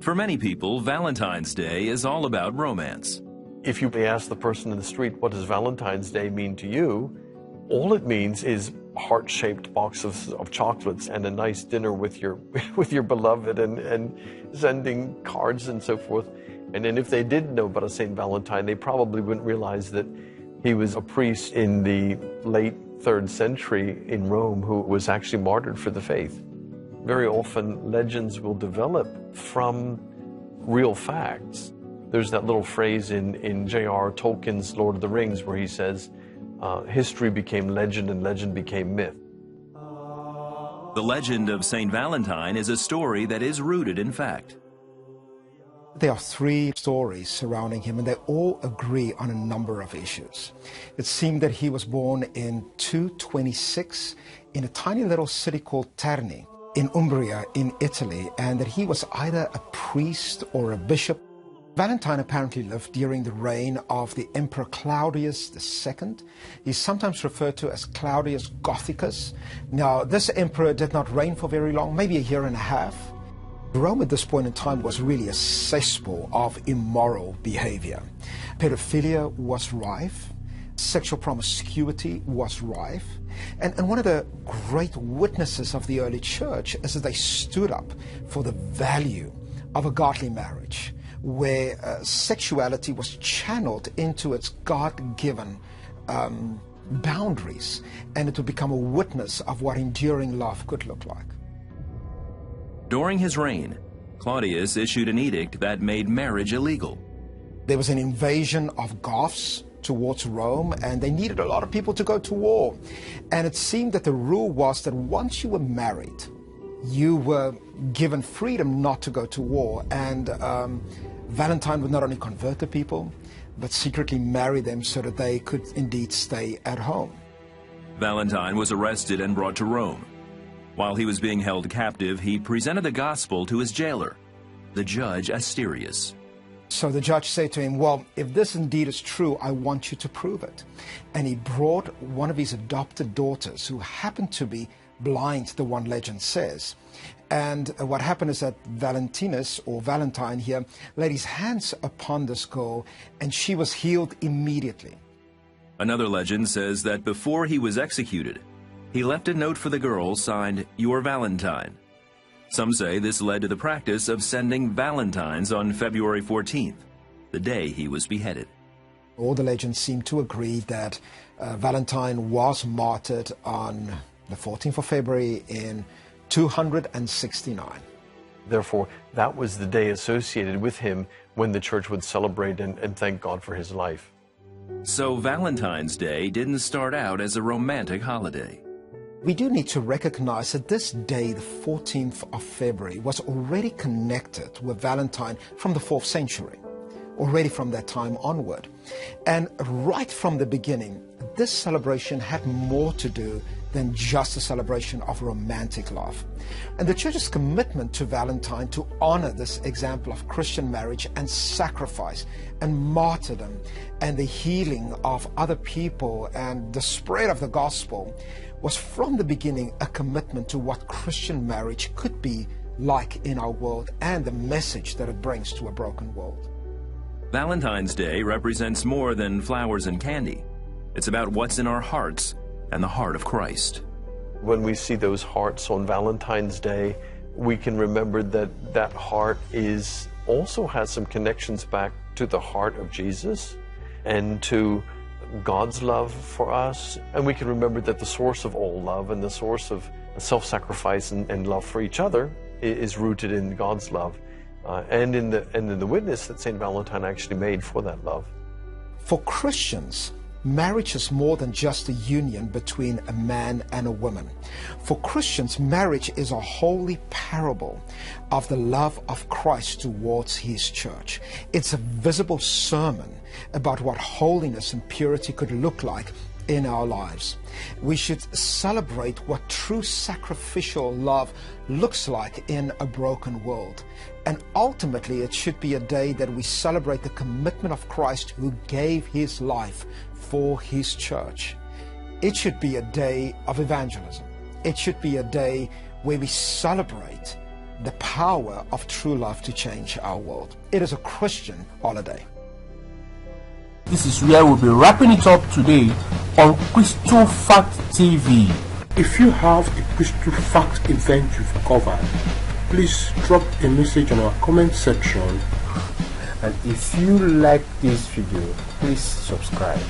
For many people, Valentine's Day is all about romance. If you ask the person in the street, what does Valentine's Day mean to you? All it means is a heart-shaped box of chocolates and a nice dinner with your beloved and sending cards and so forth. And then if they didn't know about a St. Valentine, they probably wouldn't realize that he was a priest in the late 3rd century in Rome who was actually martyred for the faith. Very often legends will develop from real facts. There's that little phrase in J.R. Tolkien's Lord of the Rings where he says, history became legend and legend became myth. The legend of St. Valentine is a story that is rooted in fact. There are 3 stories surrounding him, and they all agree on a number of issues. It seemed that he was born in 226 in a tiny little city called Terni in Umbria in Italy, and that he was either a priest or a bishop. Valentine apparently lived during the reign of the Emperor Claudius II. He's sometimes referred to as Claudius Gothicus. Now, this emperor did not reign for very long, maybe a year and a half. Rome at this point in time was really a cesspool of immoral behavior. Pedophilia was rife. Sexual promiscuity was rife. And one of the great witnesses of the early church is that they stood up for the value of a godly marriage, where sexuality was channeled into its God-given boundaries, and it would become a witness of what enduring love could look like. During his reign, Claudius issued an edict that made marriage illegal. There was an invasion of Goths towards Rome, and they needed a lot of people to go to war. And it seemed that the rule was that once you were married, you were given freedom not to go to war. And Valentine would not only convert the people, but secretly marry them so that they could indeed stay at home. Valentine was arrested and brought to Rome. While he was being held captive, he presented the gospel to his jailer, the judge Asterius. So the judge said to him, well, if this indeed is true, I want you to prove it. And he brought one of his adopted daughters, who happened to be blind, the one legend says. And what happened is that Valentinus, or Valentine here, laid his hands upon this girl, and she was healed immediately. Another legend says that before he was executed, he left a note for the girl signed, "Your Valentine." Some say this led to the practice of sending valentines on February 14th, the day he was beheaded. All the legends seem to agree that Valentine was martyred on the 14th of February in 269. Therefore, that was the day associated with him when the church would celebrate and thank God for his life. So Valentine's Day didn't start out as a romantic holiday. We do need to recognize that this day, the 14th of February, was already connected with Valentine from the 4th century, already from that time onward. And right from the beginning, this celebration had more to do than just a celebration of romantic love. And the Church's commitment to Valentine to honor this example of Christian marriage and sacrifice and martyrdom and the healing of other people and the spread of the gospel was from the beginning a commitment to what Christian marriage could be like in our world and the message that it brings to a broken world. Valentine's Day represents more than flowers and candy. It's about what's in our hearts and the heart of Christ. When we see those hearts on Valentine's Day, we can remember that that heart also has some connections back to the heart of Jesus and to God's love for us. And we can remember that the source of all love and the source of self-sacrifice and love for each other is rooted in God's love and in the witness that St. Valentine actually made for that love. For Christians, marriage is more than just a union between a man and a woman. For Christians, marriage is a holy parable of the love of Christ towards his church. It's a visible sermon about what holiness and purity could look like in our lives. We should celebrate what true sacrificial love looks like in a broken world. And ultimately, it should be a day that we celebrate the commitment of Christ who gave his life for his church. It should be a day of evangelism. It should be a day where we celebrate the power of true love to change our world. It is a Christian holiday. This is where we'll be wrapping it up today on Crystalfact TV. If you have a Crystalfact event you've covered, please drop a message on our comment section. And if you like this video, please subscribe.